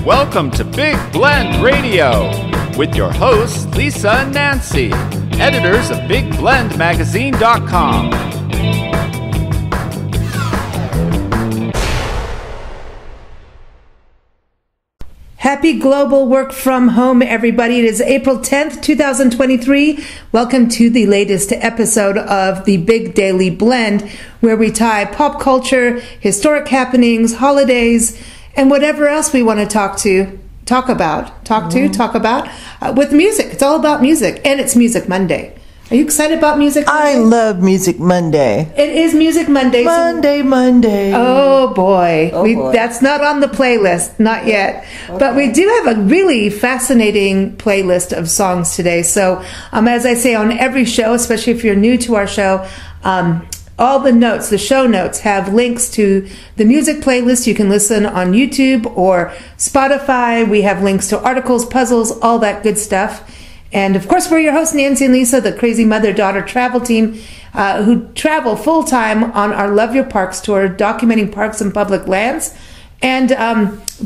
Welcome to Big Blend Radio with your hosts, Lisa and Nancy, editors of BigBlendMagazine.com. Happy Global Work From Home, everybody. It is April 10th, 2023. Welcome to the latest episode of the Big Daily Blend, where we tie pop culture, historic happenings, holidays, and whatever else we want to talk about with music. It's all about music, and it's Music Monday. Are you excited about Music Monday? I love Music Monday. It is Music Monday. Monday. Oh, boy. That's not on the playlist. Not yet. Okay. But we do have a really fascinating playlist of songs today. So, as I say on every show, especially if you're new to our show, all the notes, the show notes, have links to the music playlist. You can listen on YouTube or Spotify. We have links to articles, puzzles, all that good stuff. And of course, we're your hosts, Nancy and Lisa, the crazy mother-daughter travel team who travel full-time on our Love Your Parks tour, documenting parks and public lands, and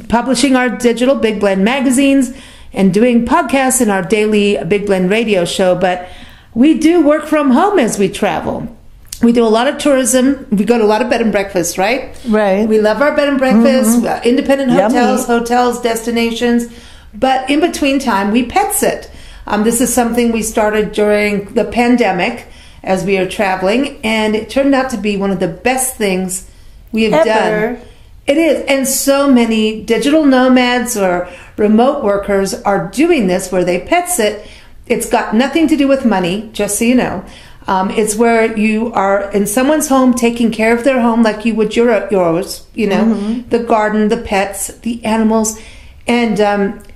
publishing our digital Big Blend magazines and doing podcasts in our daily Big Blend radio show. But we do work from home as we travel. We do a lot of tourism. We go to a lot of bed and breakfasts, right? Right. We love our bed and breakfasts, independent hotels, Yummy. hotels, destinations. But in between time, we pet sit. This is something we started during the pandemic as we are traveling, and it turned out to be one of the best things we have done. It is, and so many digital nomads or remote workers are doing this where they pet sit. It's got nothing to do with money, just so you know. It's where you are in someone's home taking care of their home like you would yours, you know, the garden, the pets, the animals. And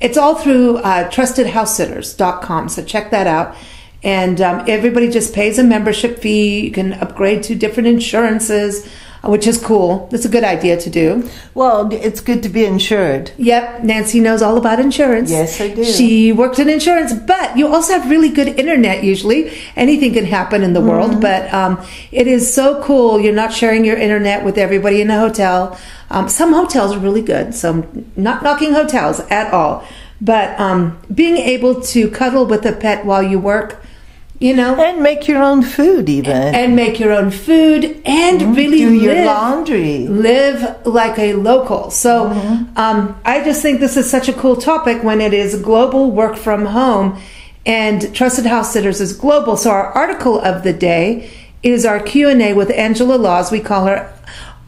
it's all through trustedhousesitters.com, so check that out. And everybody just pays a membership fee. You can upgrade to different insurances, which is cool. That's a good idea to do. Well, it's good to be insured. Yep, Nancy knows all about insurance. Yes, I do. She worked in insurance, but you also have really good internet usually. Anything can happen in the world, but it is so cool. You're not sharing your internet with everybody in a hotel. Some hotels are really good, so I'm not knocking hotels at all. But being able to cuddle with a pet while you work, you know. And make your own food even. And make your own food and really do your laundry. Live like a local. So I just think this is such a cool topic when it is global work from home, and Trusted House Sitters is global. So our article of the day is our Q&A with Angela Laws. We call her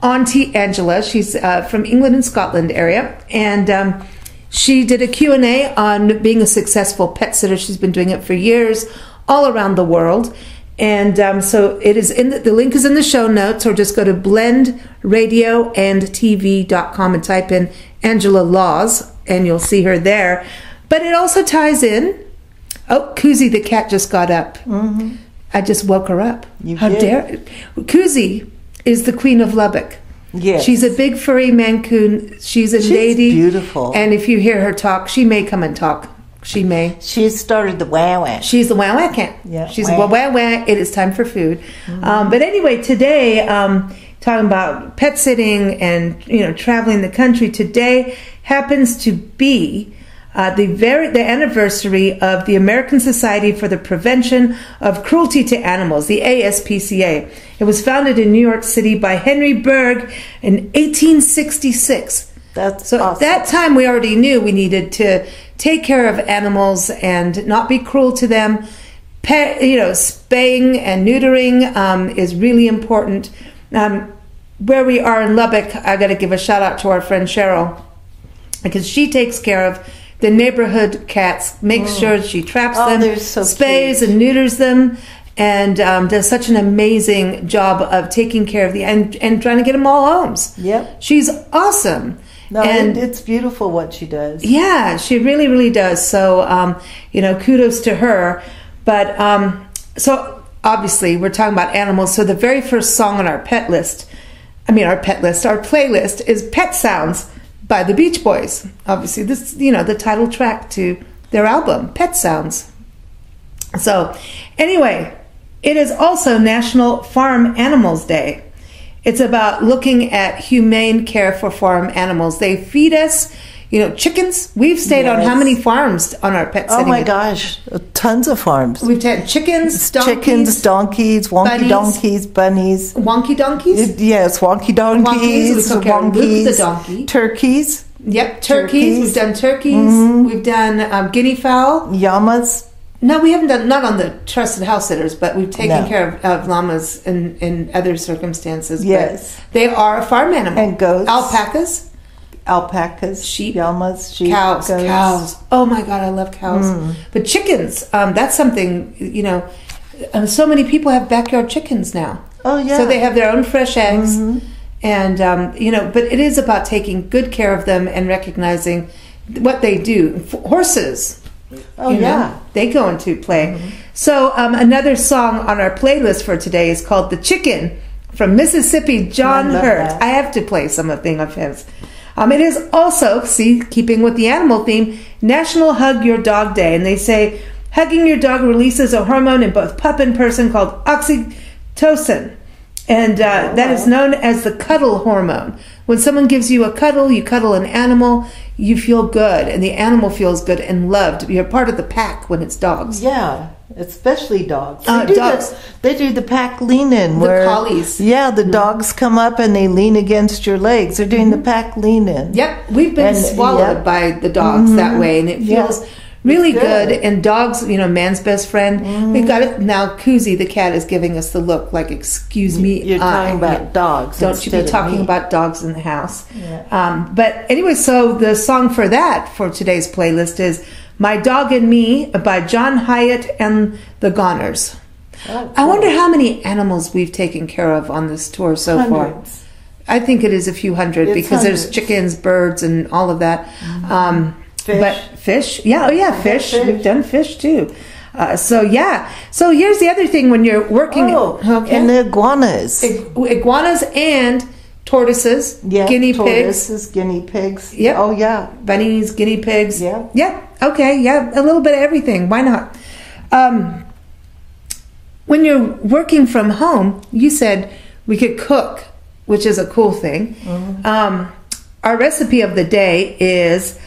Auntie Angela. She's from England and Scotland area, and she did a Q&A on being a successful pet sitter. She's been doing it for years all around the world, and so it is in the link is in the show notes, or just go to blendradioandtv.com and type in Angela Laws and you'll see her there. But it also ties in, Koozie the cat just got up. I just woke her up. How dare Koozie is the Queen of Lubbock. Yes. She's a big furry Mancoon. She's lady. Beautiful. And if you hear her talk, she may come and talk. She may. She started the wow-wow. She's the wow-wow cat. Yeah. She's wow-wow. It is time for food. But anyway, today, talking about pet sitting and, traveling the country, today happens to be the anniversary of the American Society for the Prevention of Cruelty to Animals, the ASPCA. It was founded in New York City by Henry Berg in 1866. So awesome. At that time, we already knew we needed to take care of animals and not be cruel to them. Spaying and neutering is really important. Where we are in Lubbock, I got to give a shout out to our friend Cheryl, because she takes care of the neighborhood cats, makes sure she traps them, so spays cute. and neuters them, and does such an amazing job of taking care of and trying to get them all homes. Yep. She's awesome. No, and it's beautiful what she does. Yeah, she really, really does. So, kudos to her. But, so obviously we're talking about animals. So the very first song on our playlist is Pet Sounds by the Beach Boys. Obviously, this, the title track to their album, Pet Sounds. So, anyway, it is also National Farm Animals Day. It's about looking at humane care for farm animals. They feed us, chickens. We've stayed on how many farms on our pet sitting? Oh my gosh, tons of farms. We've had chickens, donkeys, wonky donkeys, bunnies. Wonky donkeys? Yes, wonky donkeys, We took care of Luke the donkey. Turkeys. Yep, turkeys. We've done turkeys. We've done guinea fowl. Llamas. No, we haven't done, not on the trusted house sitters, but we've taken care of llamas in other circumstances. Yes. But they are a farm animal. And goats. Alpacas. Sheep. Llamas, sheep, cows. goats. Cows. Oh my God, I love cows. But chickens, that's something, so many people have backyard chickens now. Oh, yeah. So they have their own fresh eggs. And, but it is about taking good care of them and recognizing what they do. Horses. Oh, yeah. They go into play. So another song on our playlist for today is called The Chicken from Mississippi, John Hurt. I have to play something of his. It is also, keeping with the animal theme, National Hug Your Dog Day. And they say hugging your dog releases a hormone in both pup and person called oxytocin. And that is known as the cuddle hormone. When someone gives you a cuddle, you cuddle an animal, you feel good, and the animal feels good and loved. You're part of the pack when it's dogs. Yeah, especially dogs. Dogs. They do the pack lean-in. The collies. Yeah, the dogs come up and they lean against your legs. They're doing the pack lean-in. Yep, we've been swallowed by the dogs that way, and it feels really good. And dogs, man's best friend. We've got it now. Koozie, the cat, is giving us the look like, excuse me. You're talking about dogs. Don't you be talking about dogs in the house. Yeah. But anyway, so the song for today's playlist is My Dog and Me by John Hyatt and the Goners. Oh, cool. I wonder how many animals we've taken care of on this tour so far. I think it is a few hundred because there's chickens, birds, and all of that. Fish. But fish, fish. We've done fish too. So here's the other thing when you're working. And the iguanas. Iguanas and tortoises, guinea pigs. Guinea pigs. Yep. Oh, yeah. Bunnies, guinea pigs. Yeah. Yeah. Okay. Yeah. A little bit of everything. Why not? When you're working from home, you said we could cook, which is a cool thing. Our recipe of the day is,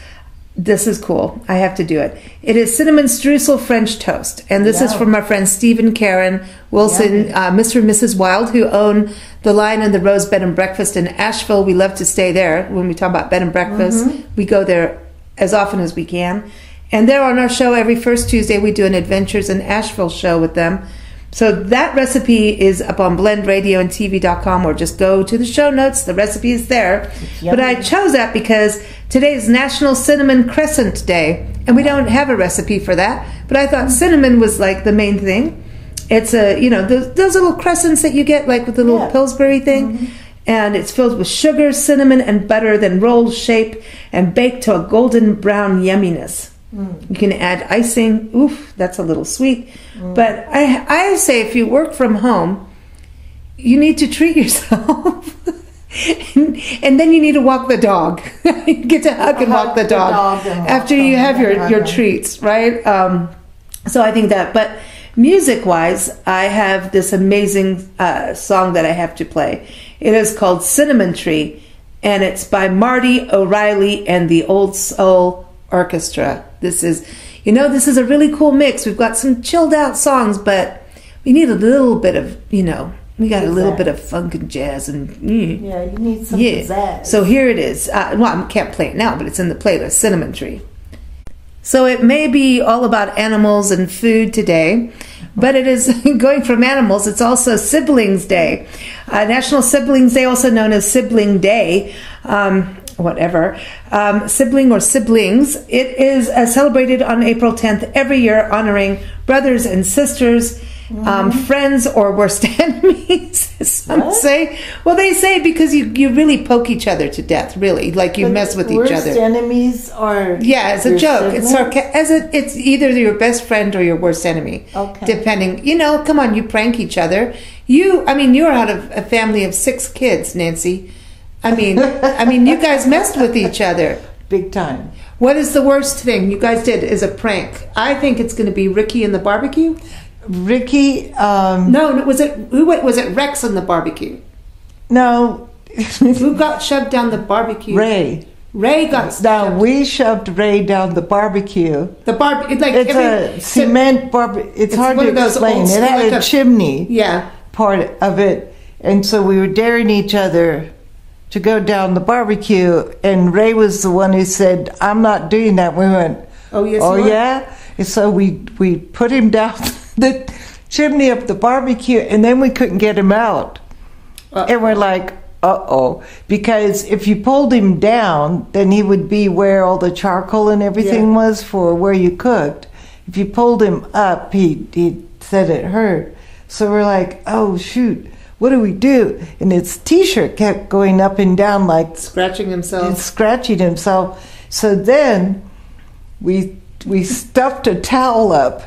this is cool. I have to do it. It is cinnamon streusel French toast. And this is from our friends Steve and Karen Wilson, Mr. and Mrs. Wild, who own the Lion and the Rose Bed and Breakfast in Asheville. We love to stay there. When we talk about bed and breakfast, we go there as often as we can. And they're on our show every first Tuesday. We do an Adventures in Asheville show with them. So that recipe is up on blendradioandtv.com, or just go to the show notes. The recipe is there. But I chose that because today is National Cinnamon Crescent Day, and we don't have a recipe for that. But I thought cinnamon was like the main thing. It's those little crescents that you get like with the little Pillsbury thing. And it's filled with sugar, cinnamon, and butter, then rolled, shaped, and baked to a golden brown yumminess. You can add icing. Oof, that's a little sweet. But I say if you work from home, you need to treat yourself. and then you need to walk the dog. You get to hug and walk the dog after you have your treats, right? So I think that. But music-wise, I have this amazing song that I have to play. It is called Cinnamon Tree, and it's by Marty O'Reilly and the Old Soul Orchestra. This is a really cool mix. We've got some chilled out songs, but we need a little bit of, we got a little bit of funk and jazz and you need some pizzazz. So here it is. I can't play it now, but it's in the playlist, Cinnamon Tree. So it may be all about animals and food today, but it is going from animals. It's also Siblings Day, National Siblings Day, also known as Sibling Day. Sibling or siblings. It is celebrated on April 10th every year, honoring brothers and sisters, friends or worst enemies. Some say. Well, they say because you really poke each other to death, really, like you mess with each other. Worst enemies are it's a joke. It's either your best friend or your worst enemy. Okay. Depending, come on, you prank each other. You're out of a family of 6 kids, Nancy. I mean, you guys messed with each other. Big time. What is the worst thing you guys did as a prank? I think it's going to be Ricky and the barbecue. Ricky? No, was it Rex and the barbecue? No. Who got shoved down the barbecue? Ray. Ray got Now we shoved Ray down the barbecue. It's a cement barbecue. It's hard to explain. It had a chimney. Yeah. Part of it, and so we were daring each other to go down the barbecue. And Ray was the one who said, "I'm not doing that." We went, "Oh yes, oh yeah." And so we put him down the chimney of the barbecue, and then we couldn't get him out. And we're like, uh-oh, because if you pulled him down, then he would be where all the charcoal and everything was for where you cooked. If you pulled him up, he said it hurt. So we're like, oh, shoot, what do we do? And his T-shirt kept going up and down like... Scratching himself. So then we stuffed a towel up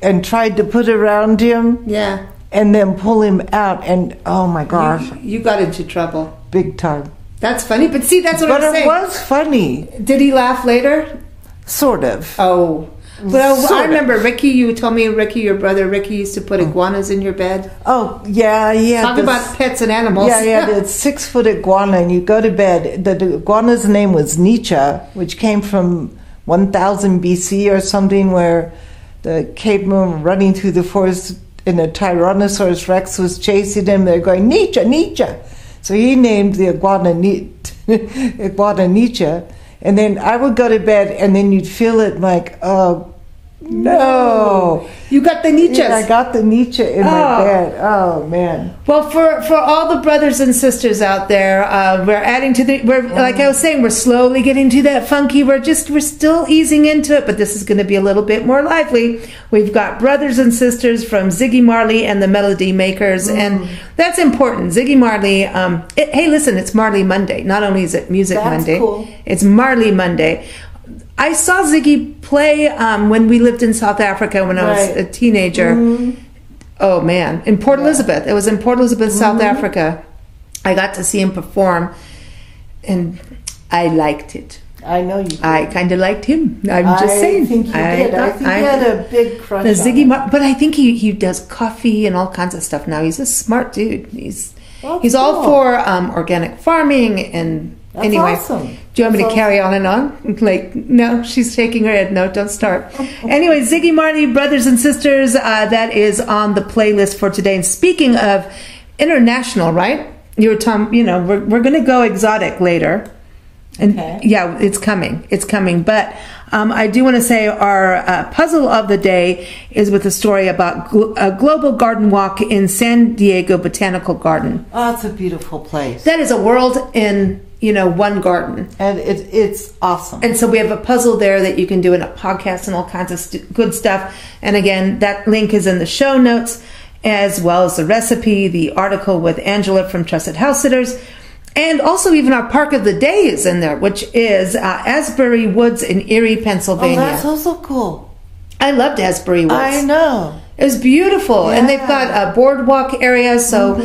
and tried to put it around him. Yeah. And then pull him out, and oh my gosh. You got into trouble. Big time. That's funny, but see, that's what I'm saying. But it was funny. Did he laugh later? Sort of. Oh. Well, I remember, Ricky, you told me, your brother Ricky used to put iguanas in your bed. Oh, yeah. Talk about pets and animals. Yeah, the 6-foot iguana, and you go to bed. The iguana's name was Nietzsche, which came from 1000 BC or something, where the cavemen were running through the forest and a Tyrannosaurus Rex was chasing him. They're going, Nietzsche, Nietzsche. So he named the iguana Nietzsche. And then I would go to bed, and then you'd feel it like, oh, no. You got the Nietzsches. Yeah, I got the Nietzsche in my bed. Oh, man. Well, for all the brothers and sisters out there, we're adding to like I was saying, we're slowly getting to that funky. We're still easing into it, but this is going to be a little bit more lively. We've got brothers and sisters from Ziggy Marley and the Melody Makers, and that's important. Ziggy Marley, hey, listen, it's Marley Monday. Not only is it Music Monday, cool. It's Marley Monday. I saw Ziggy play when we lived in South Africa when I was a teenager. Oh, man. In Port Elizabeth. It was in Port Elizabeth, South Africa. I got to see him perform, and I liked it. I know you did. I kind of liked him. I'm just saying. I think you did. I think you had a big crush on him. But I think he does coffee and all kinds of stuff now. He's a smart dude. He's all for organic farming and... That's anyway, awesome. Do you want me to carry on and on? Like, no, she's shaking her head. No, don't start. Anyway, Ziggy Marley, brothers and sisters, that is on the playlist for today. And speaking of international, right? You were talking, we're going to go exotic later. And yeah, it's coming. It's coming. But I do want to say our puzzle of the day is with a story about a global garden walk in San Diego Botanical Garden. Oh, it's a beautiful place. That is a world in... one garden. And it's awesome. And so we have a puzzle there that you can do in a podcast and all kinds of good stuff. And again, that link is in the show notes, as well as the recipe, the article with Angela from Trusted House Sitters, and also even our park of the day is in there, which is Asbury Woods in Erie, Pennsylvania. Oh, that's also cool. I loved Asbury Woods. I know. It was beautiful. Yeah. And they've got a boardwalk area, so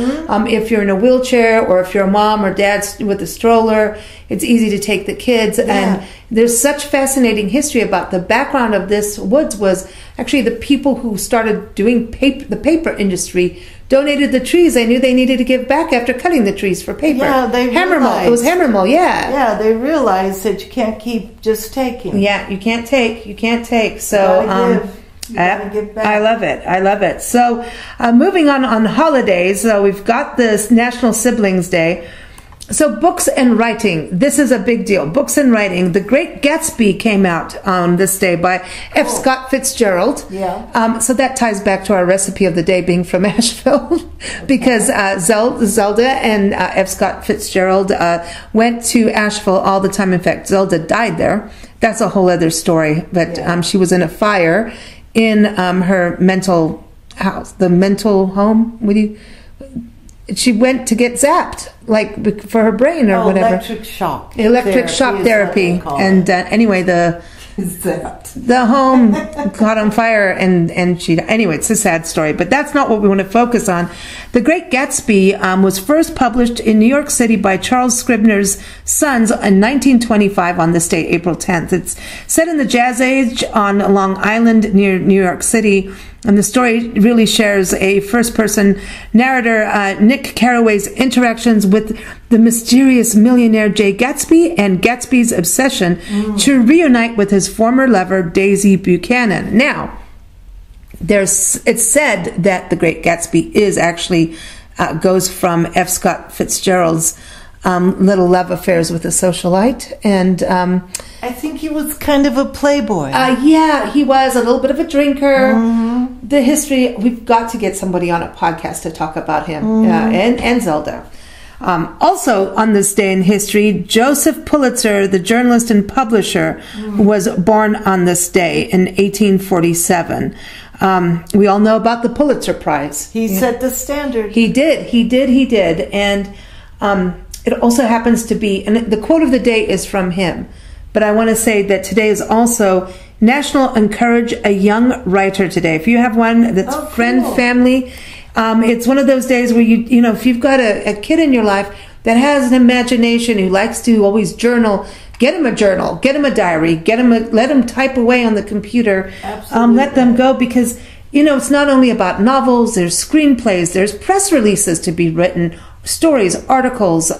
if you're in a wheelchair or if you're a mom or dad with a stroller, it's easy to take the kids. Yeah. And there's such fascinating history about the background of this woods was actually the people who started doing the paper industry donated the trees. They knew they needed to give back after cutting the trees for paper. Yeah, they Hammermill. It was Hammermill, yeah. Yeah, they realized that you can't keep just taking. Yeah, you can't take. So, you gotta give back. I love it. So, moving on holidays, we've got this National Siblings Day. So, books and writing. This is a big deal. Books and writing. The Great Gatsby came out on this day by F. Scott Fitzgerald. Yeah. So that ties back to our recipe of the day being from Asheville, because Zelda and F. Scott Fitzgerald went to Asheville all the time. In fact, Zelda died there. That's a whole other story. But she was in a fire in her mental house, the mental home. She went to get zapped, like for her brain or whatever. Electric shock therapy. And anyway, the home caught on fire and she. Anyway, it's a sad story, but that's not what we want to focus on. The Great Gatsby was first published in New York City by Charles Scribner's Sons in 1925 on this day, April 10th. It's set in the Jazz Age on Long Island near New York City. And the story really shares a first-person narrator, Nick Carraway's interactions with the mysterious millionaire Jay Gatsby and Gatsby's obsession to reunite with his former lover, Daisy Buchanan. Now, it's said that The Great Gatsby is actually goes from F. Scott Fitzgerald's little love affairs with a socialite, and I think he was kind of a playboy. Yeah, he was a little bit of a drinker. The history, we've got to get somebody on a podcast to talk about him, and Zelda. Also on this day in history, Joseph Pulitzer, the journalist and publisher, was born on this day in 1847. We all know about the Pulitzer Prize. He set the standard. He did. And it also happens to be, and the quote of the day is from him, but I want to say that today is also National Encourage a Young Writer Today. If you have one that's friend, family, it's one of those days where you know, if you've got a kid in your life that has an imagination, who likes to always journal, get him a journal, get him a diary, let him type away on the computer. Let them go, because, you know, it's not only about novels, there's screenplays, there's press releases to be written, stories, articles.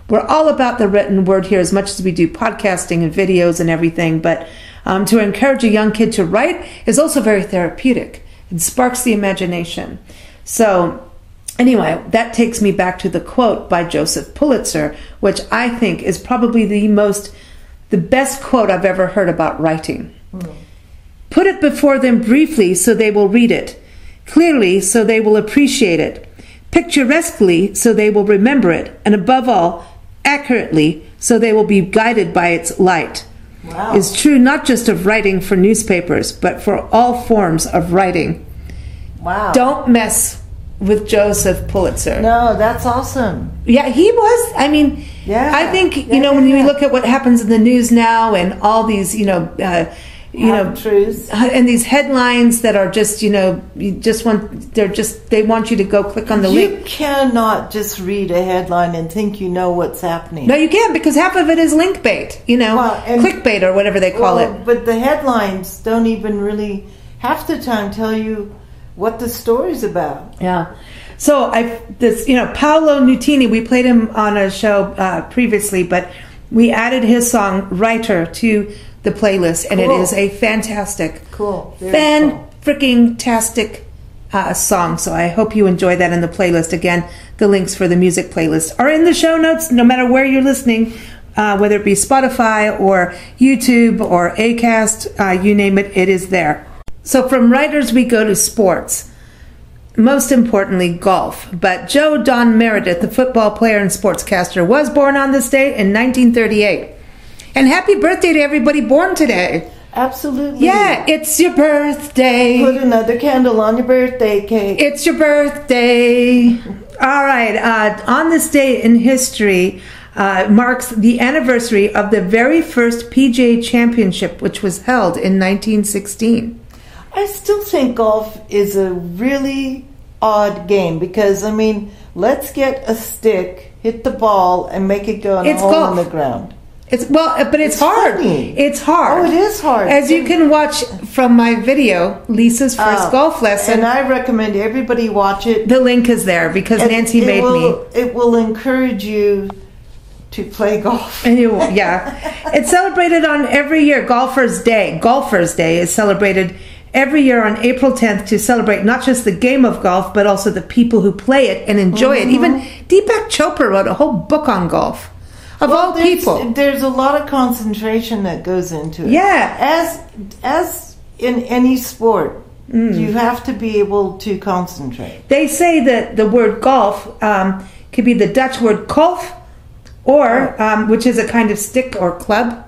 We're all about the written word here as much as we do podcasting and videos and everything, but to encourage a young kid to write is also very therapeutic. It sparks the imagination. So anyway, that takes me back to the quote by Joseph Pulitzer, which I think is probably the best quote I've ever heard about writing. Put it before them briefly so they will read it, clearly so they will appreciate it, picturesquely so they will remember it, and above all, accurately so they will be guided by its light. Wow. Is true not just of writing for newspapers, but for all forms of writing. Wow. Don't mess with Joseph Pulitzer. No, that's awesome. Yeah, he was. I mean, I think, you know, when you look at what happens in the news now and all these, truths and these headlines that are just, they want you to go click on the link. You cannot just read a headline and think you know what's happening. No, you can't, because half of it is link bait, clickbait or whatever they call it. But the headlines don't even really half the time tell you what the story's about. Yeah. So Paolo Nutini, we played him on a show previously, but we added his song "Writer" to the playlist, and it is a fantastic, freaking-tastic song. So I hope you enjoy that in the playlist. Again, the links for the music playlist are in the show notes, no matter where you're listening, whether it be Spotify or YouTube or Acast, you name it, it is there. So from writers, we go to sports. Most importantly, golf. But Joe Don Meredith, the football player and sportscaster, was born on this day in 1938. And happy birthday to everybody born today. Absolutely. Yeah, it's your birthday. Put another candle on your birthday cake. It's your birthday. All right. On this day in history marks the anniversary of the very first PGA Championship, which was held in 1916. I still think golf is a really odd game because, I mean, let's get a stick, hit the ball, and make it go in a hole in the ground. But it's hard. Funny. It's hard. Oh, it is hard. As you can watch from my video, Lisa's first golf lesson. And I recommend everybody watch it. The link is there because Nancy made me. It will encourage you to play golf. It's celebrated on every year. Golfers' Day. Golfers' Day is celebrated every year on April 10th to celebrate not just the game of golf, but also the people who play it and enjoy it. Even Deepak Chopra wrote a whole book on golf. All people. There's a lot of concentration that goes into it. Yeah. As in any sport, you have to be able to concentrate. They say that the word golf could be the Dutch word kolf, or which is a kind of stick or club,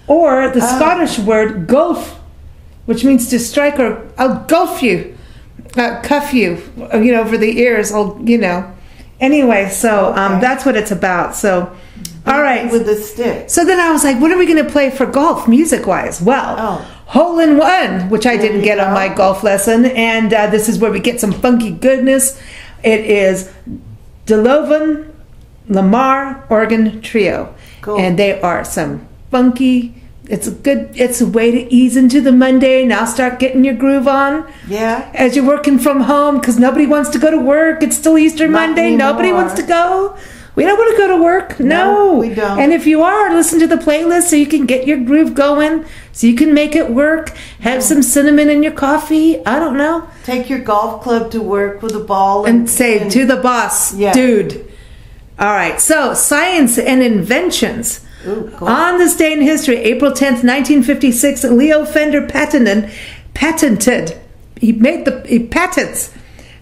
or the Scottish word golf, which means to strike, or I'll golf you, cuff you, over the ears, Anyway, so that's what it's about. So, all right. With the stick. So then I was like, what are we going to play for golf, music-wise? Well, Hole in One, which I didn't get on my golf lesson, and this is where we get some funky goodness. It is DeLovan Lamar Organ Trio. Cool. And they are some funky, It's a way to ease into the Monday. Now start getting your groove on. Yeah. As you're working from home, because nobody wants to go to work. It's still Easter Monday. Anymore. Nobody wants to go. We don't want to go to work. No, we don't. And if you are, listen to the playlist so you can get your groove going, so you can make it work. Have some cinnamon in your coffee. I don't know. Take your golf club to work with a ball. And say to the boss, dude. All right. So, science and inventions. Ooh, cool. On this day in history, April 10th, 1956, Leo Fender patented, he patents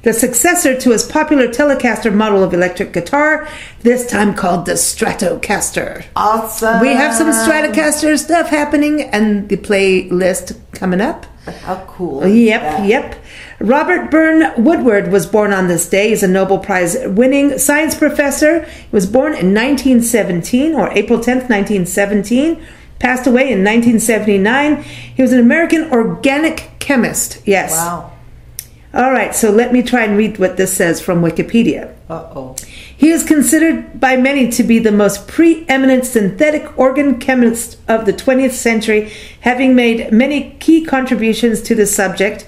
the successor to his popular Telecaster model of electric guitar, this time called the Stratocaster. Awesome. We have some Stratocaster stuff happening and the playlist coming up. How cool. Yep. Robert Burne Woodward was born on this day. He's a Nobel Prize winning science professor. He was born in 1917, or April 10th, 1917. Passed away in 1979. He was an American organic chemist. Yes. Wow. All right, so let me try and read what this says from Wikipedia. Uh-oh. He is considered by many to be the most preeminent synthetic organ chemist of the 20th century, having made many key contributions to the subject,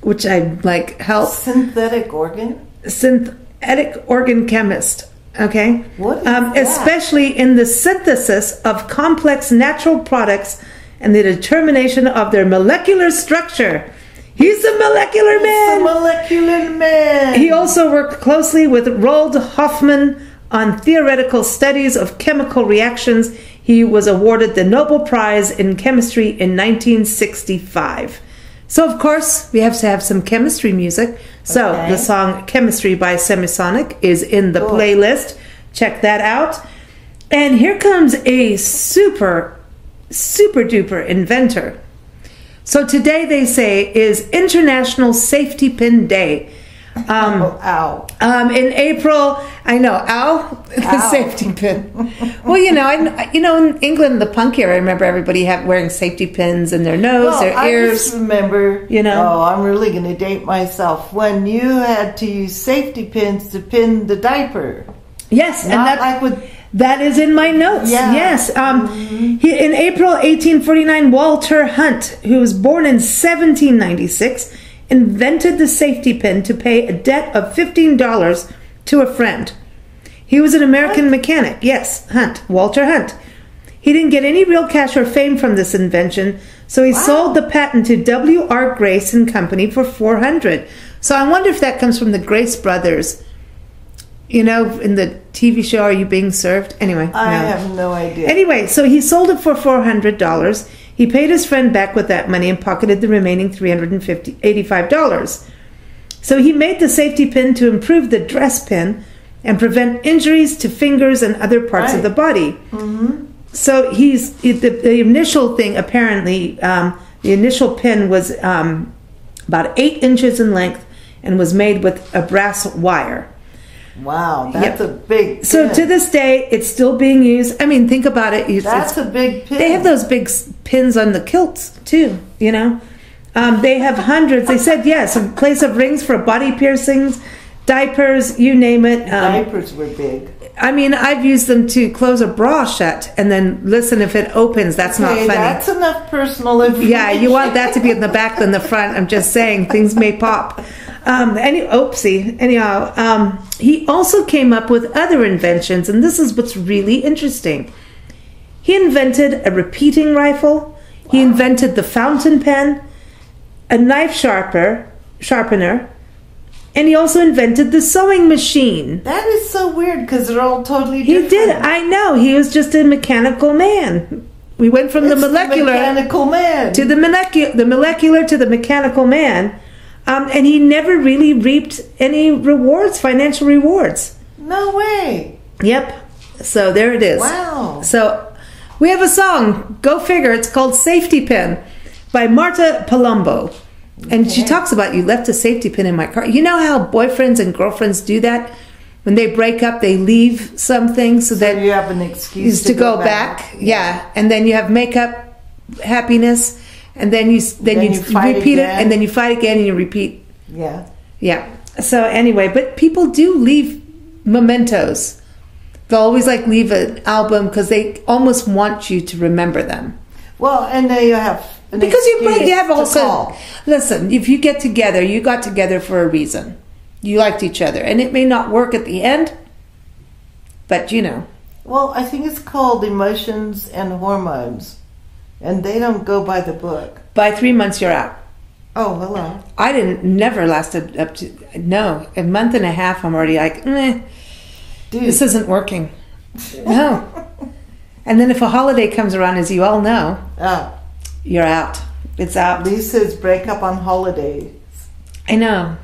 which I like help. Synthetic organ? Synthetic organ chemist. Okay? What is that? Especially in the synthesis of complex natural products and the determination of their molecular structure. He's the molecular man. The molecular man. He also worked closely with Roald Hoffmann on theoretical studies of chemical reactions. He was awarded the Nobel Prize in Chemistry in 1965. So, of course, we have to have some chemistry music. So, the song Chemistry by Semisonic is in the playlist. Check that out. And here comes a super, super duper inventor. So today, they say, is International Safety Pin Day. Ow. In April, I know, ow. Safety pin. Well, in England, the punk era, I remember everybody wearing safety pins in their nose, their ears. I just remember, I'm really going to date myself, when you had to use safety pins to pin the diaper. Yes, and that is in my notes. Yeah. Yes. In April 1849, Walter Hunt, who was born in 1796, invented the safety pin to pay a debt of $15 to a friend. He was an American mechanic. Yes, Walter Hunt. He didn't get any real cash or fame from this invention, so he sold the patent to W.R. Grace and Company for $400. So I wonder if that comes from the Grace brothers. In the TV show, Are You Being Served? Anyway. I have no idea. Anyway, so he sold it for $400. He paid his friend back with that money and pocketed the remaining $85. So he made the safety pin to improve the dress pin and prevent injuries to fingers and other parts of the body. Mm-hmm. So the initial thing, apparently, the initial pin was about 8 inches in length and was made with a brass wire. Wow, that's a big pin. So to this day, it's still being used. I mean, think about it. That's a big pin. They have those big pins on the kilts, too, They have hundreds. They said, yes, in place of rings for body piercings, diapers, you name it. Diapers were big. I mean, I've used them to close a bra shut and then listen if it opens. That's not funny. That's enough personal information. Yeah, you want that to be in the back than the front. I'm just saying, things may pop. Anyhow, he also came up with other inventions, and this is what's really interesting. He invented a repeating rifle. Wow. He invented the fountain pen, a knife sharpener, and he also invented the sewing machine. That is so weird because they're all totally different. He did. I know. He was just a mechanical man. We went from the molecular mechanical man to the molecular to the mechanical man. And he never really reaped any financial rewards. No way. Yep. So there it is. Wow. So we have a song, go figure, it's called Safety Pin by Marta Palumbo. And she talks about, you left a safety pin in my car. You know how boyfriends and girlfriends do that? When they break up, they leave something so that you have an excuse to go back. Yeah. And then you have makeup, happiness. And then you repeat it, and then you fight again, and you repeat. Yeah. So anyway, but people do leave mementos. They'll always leave an album because they almost want you to remember them. Well, and they have because you have also listen. If you get together, you got together for a reason. You liked each other, and it may not work at the end, but you know. Well, I think it's called emotions and hormones, and they don't go by the book. By 3 months, you're out. Oh, hello. I never lasted up to a month and a half. I'm already like, this isn't working. No. And then if a holiday comes around, as you all know, you're out. It's out. Lisa's breakup on holidays. I know.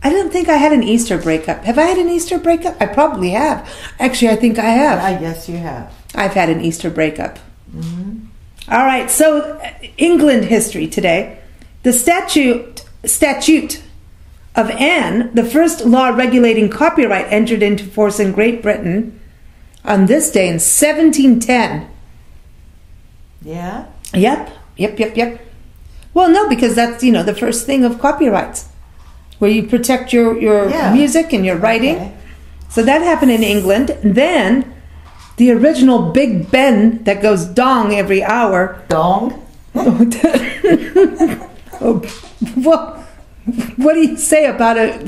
I don't think I had an Easter breakup. Have I had an Easter breakup? I probably have. Actually, I think I have. Yes, you have. I've had an Easter breakup. Mm-hmm. All right. So, England history today. The Statute of Anne, the first law regulating copyright, entered into force in Great Britain on this day in 1710. Yeah? Yep. Well, no, because that's, the first thing of copyrights, where you protect your music and your writing. Okay. So that happened in England. Then the original Big Ben that goes dong every hour. Dong? Well, what do you say about it?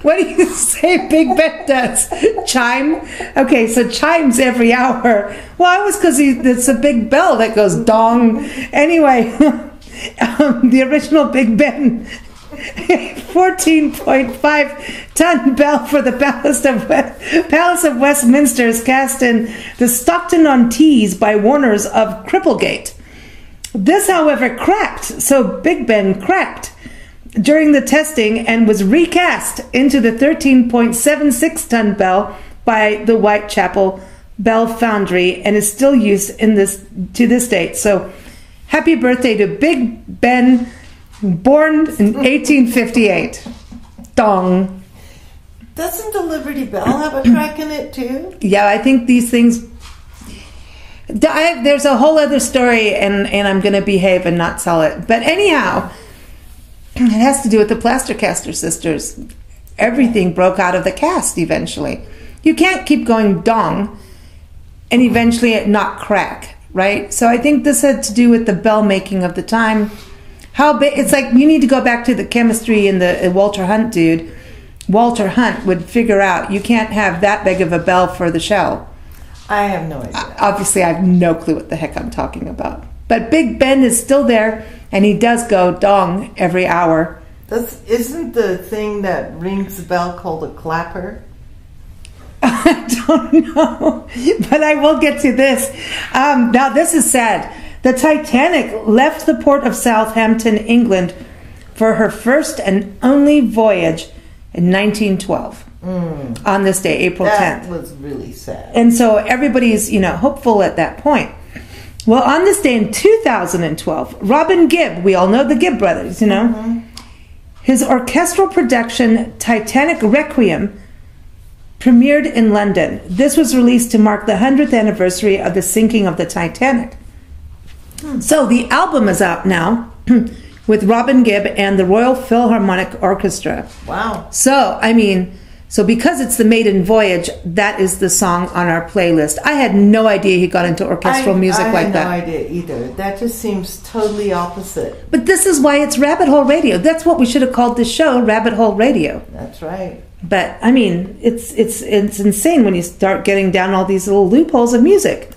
What do you say Big Ben does? Chime? Okay, so chimes every hour. Well, it was because it's a big bell that goes dong. Anyway, the original Big Ben, 14.5 ton bell for the Palace of Westminster is cast in the Stockton-on-Tees by Warners of Cripplegate. This, however, cracked. So Big Ben cracked during the testing and was recast into the 13.76 ton bell by the Whitechapel Bell Foundry and is still used to this date. So happy birthday to Big Ben, born in 1858. Dong. Doesn't the Liberty Bell have a crack in it too? Yeah, I think these things... there's a whole other story, and I'm going to behave and not sell it. But anyhow, it has to do with the Plastercaster sisters. Everything broke out of the cast eventually. You can't keep going dong and eventually it not crack, right? So I think this had to do with the bell making of the time. How big? It's like you need to go back to the chemistry and the Walter Hunt dude. Walter Hunt would figure out you can't have that big of a bell for the shell. I have no idea. Obviously, I have no clue what the heck I'm talking about. But Big Ben is still there, and he does go dong every hour. Isn't the thing that rings the bell called a clapper? I don't know, but I will get to this. Now, this is sad. The Titanic left the port of Southampton, England, for her first and only voyage in 1912. On this day, April 10th. That was really sad. And so everybody's, hopeful at that point. Well, on this day in 2012, Robin Gibb, we all know the Gibb brothers, his orchestral production, Titanic Requiem, premiered in London. This was released to mark the 100th anniversary of the sinking of the Titanic. So the album is out now with Robin Gibb and the Royal Philharmonic Orchestra. Wow. So because it's the maiden voyage, that is the song on our playlist. I had no idea he got into orchestral music like that. I had no idea either. That just seems totally opposite. But this is why it's Rabbit Hole Radio. That's what we should have called this show, Rabbit Hole Radio. That's right. But, it's insane when you start getting down all these little loopholes of music.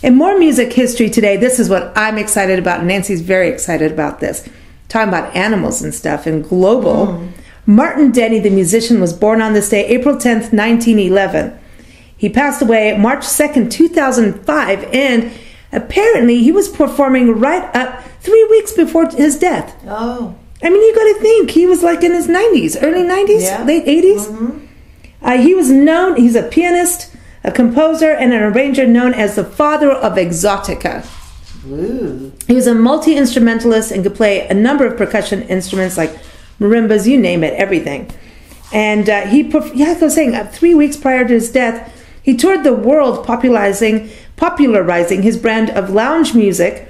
In more music history today, this is what I'm excited about, and Nancy's very excited about this. Talking about animals and stuff and global. Martin Denny, the musician, was born on this day, April 10th, 1911. He passed away March 2nd, 2005, and apparently he was performing right up 3 weeks before his death. Oh. You got to think, he was like in his 90s, early 90s, late 80s. Mm-hmm. He's a pianist, a composer, and an arranger known as the father of exotica. Ooh. He was a multi-instrumentalist and could play a number of percussion instruments like marimbas, you name it, everything. And I was saying, 3 weeks prior to his death, he toured the world popularizing his brand of lounge music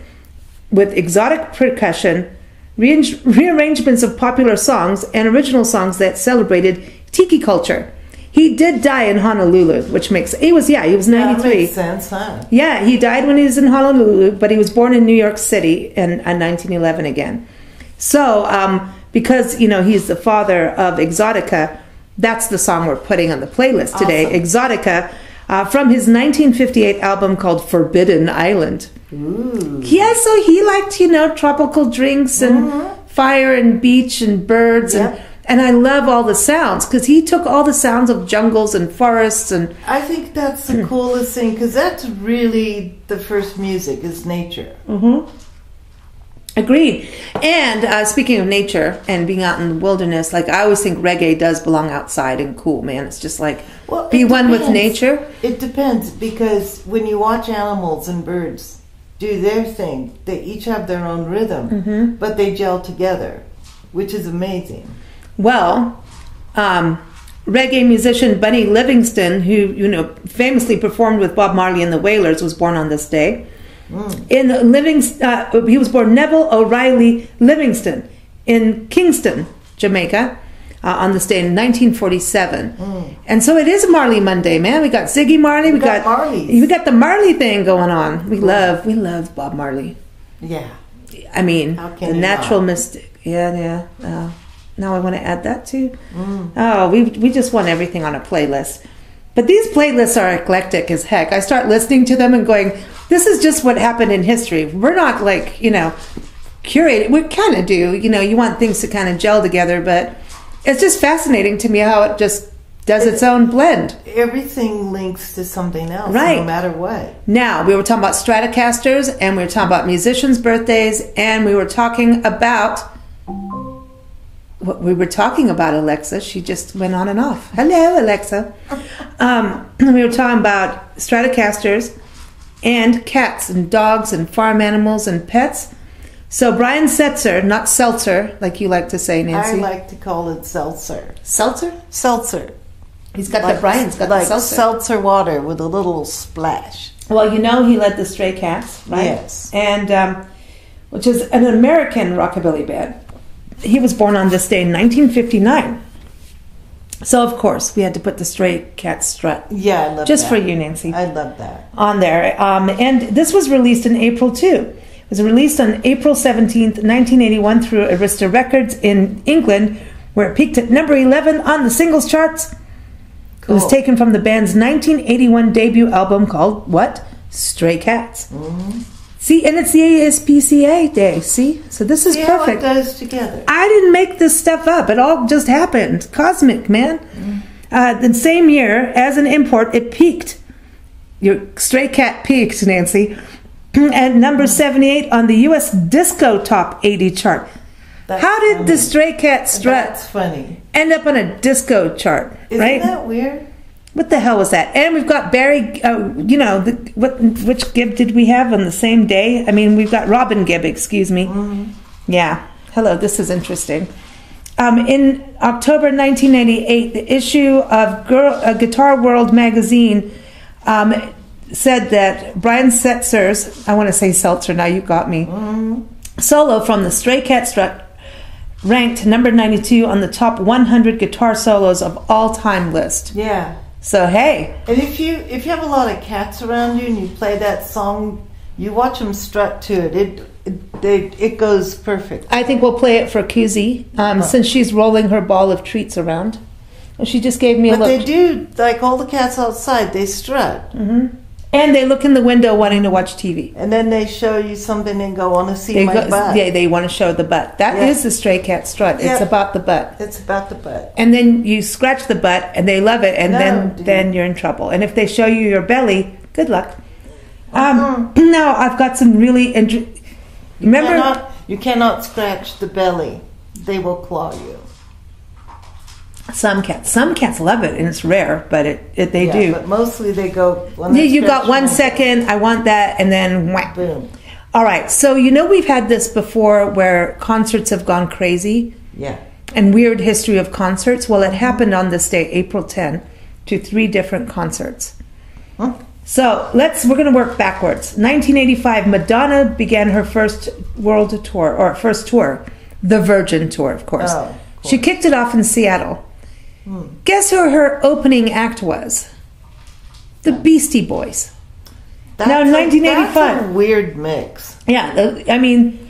with exotic percussion, rearrangements of popular songs, and original songs that celebrated tiki culture. He did die in Honolulu, which makes he was 93. That makes sense, huh? Yeah, he died when he was in Honolulu, but he was born in New York City in 1911 again. So, because he's the father of Exotica, that's the song we're putting on the playlist today. Awesome. Exotica, from his 1958 album called Forbidden Island. Ooh. Yeah, so he liked tropical drinks and fire and beach and birds and I love all the sounds because he took all the sounds of jungles and forests and. I think that's the coolest thing because that's really the first music is nature. Mm-hmm. Agreed. And speaking of nature and being out in the wilderness, I always think reggae does belong outside and cool, man. It's just be one with nature. It depends because when you watch animals and birds do their thing, they each have their own rhythm, but they gel together, which is amazing. Well, reggae musician Bunny Livingston, who famously performed with Bob Marley and the Wailers, was born on this day. He was born Neville O'Reilly Livingston in Kingston, Jamaica, on this day in 1947. And so it is Marley Monday, man. We got Ziggy Marley, we got the Marley thing going on. We love Bob Marley. Yeah. I mean, the natural mystic. Yeah. Now I want to add that too. Oh, we just want everything on a playlist. But these playlists are eclectic as heck. I start listening to them and going, this is just what happened in history. We're not curated. We kind of do. You want things to kind of gel together, but it's just fascinating to me how it just does its own blend. Everything links to something else, right? No matter what. Now, we were talking about Stratocasters, and we were talking about musicians' birthdays, and we were talking about... What we were talking about, Alexa, she just went on and off. Hello, Alexa. We were talking about Stratocasters and cats and dogs and farm animals and pets. So Brian Setzer, not Seltzer, like you like to say, Nancy. I like to call it seltzer. Seltzer? Seltzer. He's got Brian's got the seltzer. Seltzer water with a little splash. Well, he led the Stray Cats, right? Yes. And which is an American rockabilly band. He was born on this day in 1959. So, of course, we had to put the Stray Cat Strut. Yeah, I love that. Just for you, Nancy. I love that. On there. And this was released in April, too. It was released on April 17th, 1981 through Arista Records in England, where it peaked at number 11 on the singles charts. Cool. It was taken from the band's 1981 debut album called, what? Stray Cats. Mm-hmm. See, and it's the ASPCA day, see? So this is perfect. How it goes together. I didn't make this stuff up. It all just happened. Cosmic, man. The same year, as an import, it peaked. Your Stray Cat peaked, Nancy, at number 78 on the U.S. Disco Top 80 chart. How did the Stray Cat Strut end up on a disco chart? Isn't that weird? What the hell was that? And we've got Barry, which Gibb did we have on the same day? I mean, we've got Robin Gibb, excuse me. Mm-hmm. Yeah. Hello, this is interesting. In October 1998, the issue of Guitar World magazine said that Brian Setzer's, I want to say Seltzer, now you got me, solo from the Stray Cat Strut ranked number 92 on the top 100 guitar solos of all time list. Yeah. So hey, and if you have a lot of cats around you and you play that song, you watch them strut to it. It goes perfect. I think we'll play it for Kuzi since she's rolling her ball of treats around. And she just gave me a look. But they do, like all the cats outside, they strut. Mm-hmm. And they look in the window wanting to watch TV. And then they show you something and go, want to see my butt. Yeah, they want to show the butt. That is the Stray Cat Strut. Yeah. It's about the butt. It's about the butt. And then you scratch the butt and they love it. And then you're in trouble. And if they show you your belly, good luck. Now, I've got some really interesting... Remember? You cannot scratch the belly. They will claw you. Some cats love it, and it's rare, but they do. But mostly they go. You got 1 second. I want that, and then whack. Boom. All right. So we've had this before, where concerts have gone crazy. Yeah. And weird history of concerts. Well, it happened on this day, April 10, to 3 different concerts. Huh? So we're going to work backwards. 1985, Madonna began her first world tour, or first tour, the Virgin Tour, of course. Oh, cool. She kicked it off in Seattle. Guess who her opening act was? The Beastie Boys. Now, in 1985. That's a weird mix. Yeah, I mean,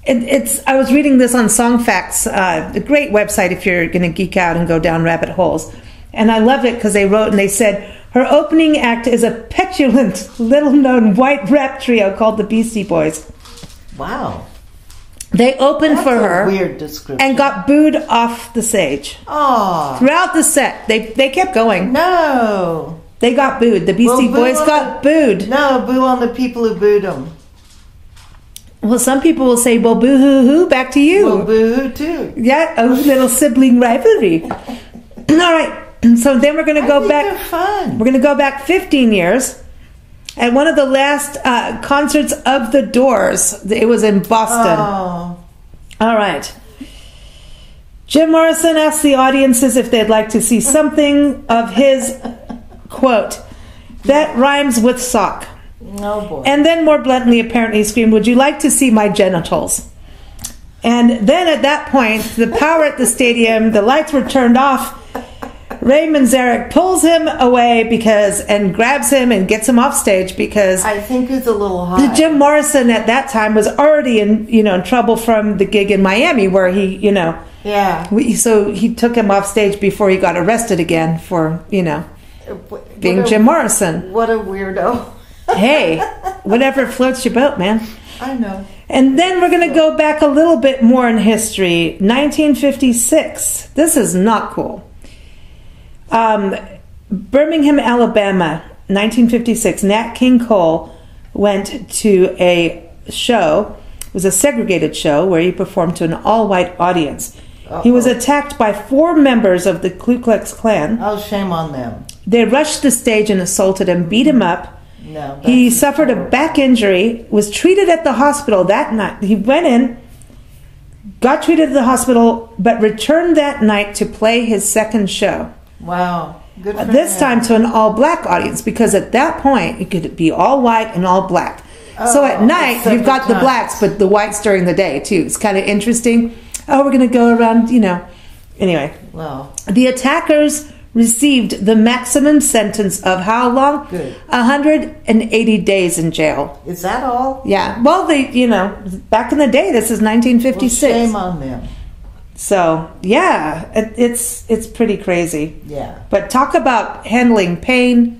it's. I was reading this on Song Facts, a great website if you're going to geek out and go down rabbit holes. And I loved it because they wrote and they said, her opening act is a petulant, little-known white rap trio called the Beastie Boys. Wow. They opened That's for a her weird description. and got booed off the stage. Oh. Throughout the set, they kept going. No. They got booed. The Beastie Boys got booed. No, boo on the people who booed them. Well, some people will say, well, boo-hoo-hoo, back to you. Well, boo-hoo too. Yeah, a little sibling rivalry. All right. So then we're going to go back. They're fun. We're going to go back 15 years. At one of the last concerts of the Doors, it was in Boston. Oh. All right. Jim Morrison asked the audiences if they'd like to see something of his, quote, that rhymes with sock. Oh boy. And then more bluntly, apparently, he screamed, would you like to see my genitals? And then at that point, the power at the stadium, the lights were turned off. Ray Manzarek pulls him away and grabs him and gets him off stage because I think it's a little high. Jim Morrison at that time was already in trouble from the gig in Miami where he, Yeah. So he took him off stage before he got arrested again for, being Jim Morrison. What a weirdo. Hey, whatever floats your boat, man. I know. And then we're going to go back a little bit more in history. 1956. This is not cool. Birmingham, Alabama, 1956. Nat King Cole went to a show. It was a segregated show where he performed to an all-white audience. Uh-oh. He was attacked by 4 members of the Ku Klux Klan. Oh, shame on them. They rushed the stage and assaulted him, beat him up. No, he suffered a back injury, was treated at the hospital that night. He went in, got treated at the hospital, but returned that night to play his second show. Wow. Good for this him. time to an all-black audience, because at that point, it could be all white and all black. So at night, you've got the blacks, but the whites during the day, too. It's kind of interesting. Oh, we're going to go around, Anyway. Wow. The attackers received the maximum sentence of how long? Good. 180 days in jail. Is that all? Yeah. Well, back in the day, this is 1956. Well, shame on them. So, yeah, it's pretty crazy. Yeah. But talk about handling pain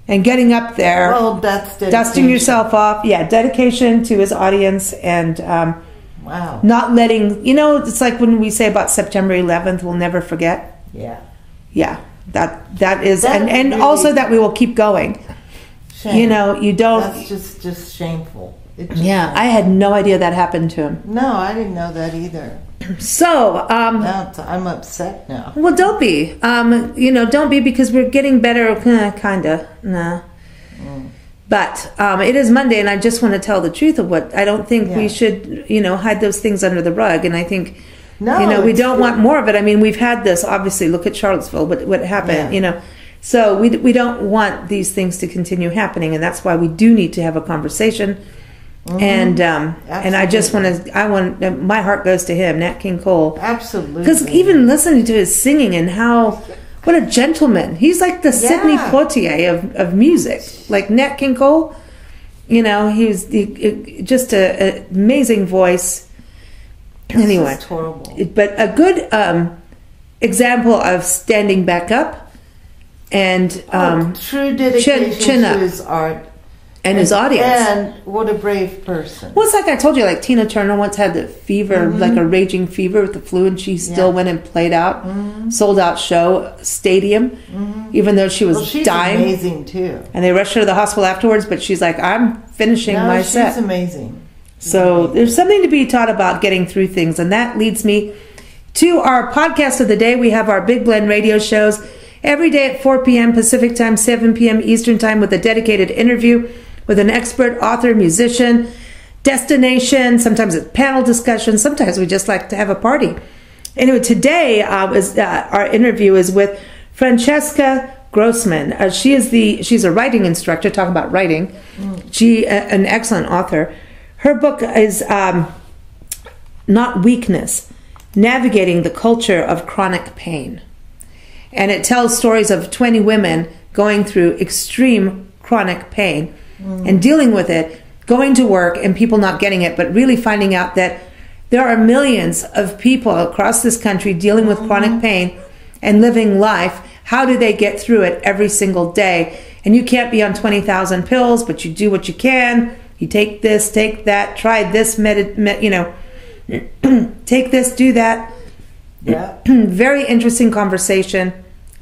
and getting up there. Well, that's dedication. Dusting yourself off. Yeah, dedication to his audience and wow. Not letting, it's like when we say about September 11th, we'll never forget. Yeah. Yeah, that is, that and really, also that we will keep going. Shame. You don't. That's just shameful. Yeah, I had no idea that happened to him. No, I didn't know that either. So, I'm upset now. Well, don't be. Don't be, because we're getting better, kinda. Nah. But it is Monday, and I just want to tell the truth of what I don't think we should, hide those things under the rug. And I think, we don't want more of it. I mean, we've had this. Obviously, look at Charlottesville. What happened? Yeah. So we don't want these things to continue happening, and that's why we do need to have a conversation. Mm-hmm. And I just want my heart goes to him, Nat King Cole. Absolutely. Because even listening to his singing and what a gentleman. He's like the Sidney Poitier of music. Like Nat King Cole, he was just an amazing voice. Anyway, it's horrible. But a good example of standing back up and true dedication chin to up. his art. And his audience. And what a brave person. Well, it's like I told you, like Tina Turner once had the fever, like a raging fever with the flu, and she still went and played out, sold out show, stadium, even though she was she's dying. Amazing too. And they rushed her to the hospital afterwards, but she's like, I'm finishing my set. She's amazing. So there's something to be taught about getting through things, and that leads me to our podcast of the day. We have our Big Blend radio shows every day at 4 p.m. Pacific time, 7 p.m. Eastern time, with a dedicated interview with an expert author, musician, destination. Sometimes it's panel discussion. Sometimes we just like to have a party. Anyway, today our interview is with Francesca Grossman. She's a writing instructor, talking about writing. She an excellent author. Her book is Not Weakness, Navigating the Culture of Chronic Pain. and it tells stories of 20 women going through extreme chronic pain and dealing with it, going to work and people not getting it, but really finding out that there are millions of people across this country dealing with chronic pain and living life. How do they get through it every single day? And you can't be on 20,000 pills, but you do what you can. You take this, take that, try this, take this, do that. Yeah. Very interesting conversation.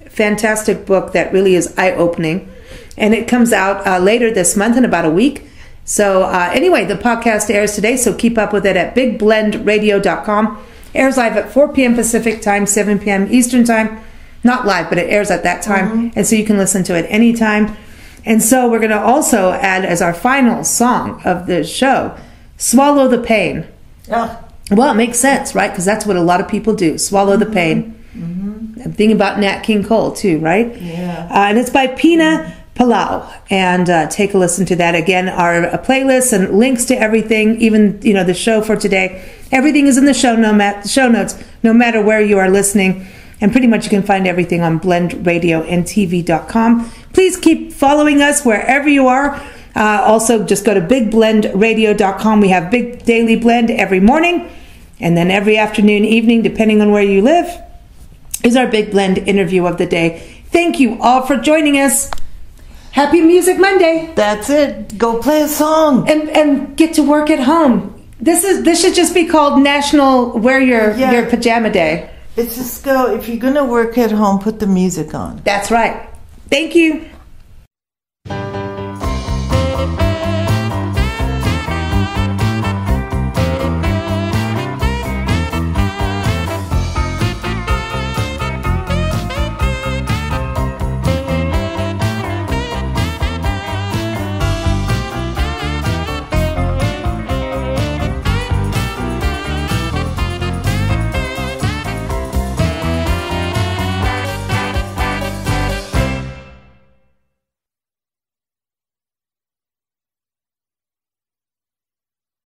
Fantastic book that really is eye-opening. And it comes out later this month in about a week. So anyway, the podcast airs today, so keep up with it at bigblendradio.com. Airs live at 4 p.m. Pacific time, 7 p.m. Eastern time. Not live, but it airs at that time. And so you can listen to it anytime. And so we're going to also add as our final song of the show, Swallow the Pain. Yeah. Well, it makes sense, right? Because that's what a lot of people do, swallow the pain. I'm thinking about Nat King Cole too, right? Yeah. And it's by Pina Palau. And take a listen to that. Again, our playlist and links to everything, even the show for today. Everything is in the show notes, no matter where you are listening. And pretty much you can find everything on blendradioandtv.com. Please keep following us wherever you are. Also, just go to bigblendradio.com. We have Big Daily Blend every morning. And then every afternoon, evening, depending on where you live, is our Big Blend interview of the day. Thank you all for joining us. Happy Music Monday. That's it. Go play a song. And get to work at home. This should just be called National Wear Your Pajama Day. It's just go, if you're going to work at home, put the music on. That's right. Thank you.